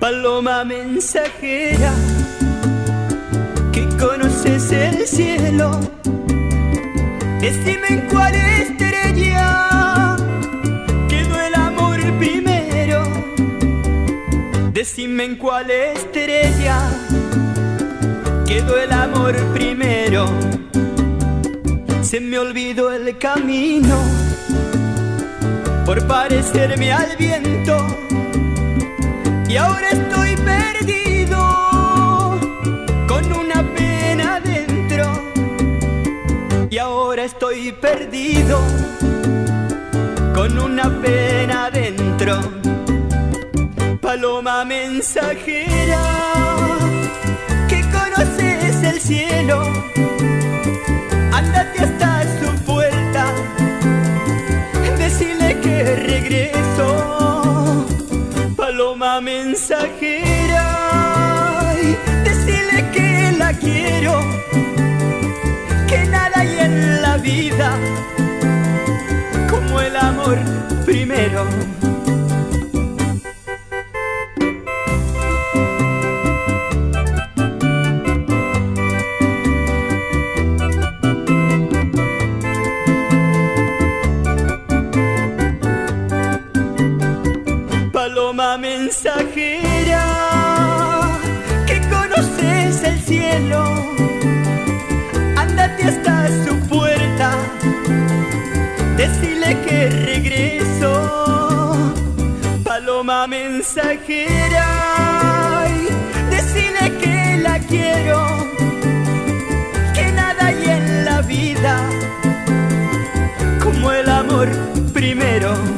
Paloma mensajera, que conoces el cielo, decime en cuál estrella quedó el amor primero. Decime en cuál estrella quedó el amor primero. Se me olvidó el camino por parecerme al viento, y ahora estoy perdido con una pena dentro. Y ahora estoy perdido con una pena dentro. Paloma mensajera, que conoces el cielo, ándate hasta su puerta, decile que regreso. Paloma mensajera, decile que la quiero, que nada hay en la vida como el amor primero. Paloma mensajera, que conoces el cielo, ándate hasta su puerta, decile que regreso. Paloma mensajera, decile que la quiero, que nada hay en la vida como el amor primero.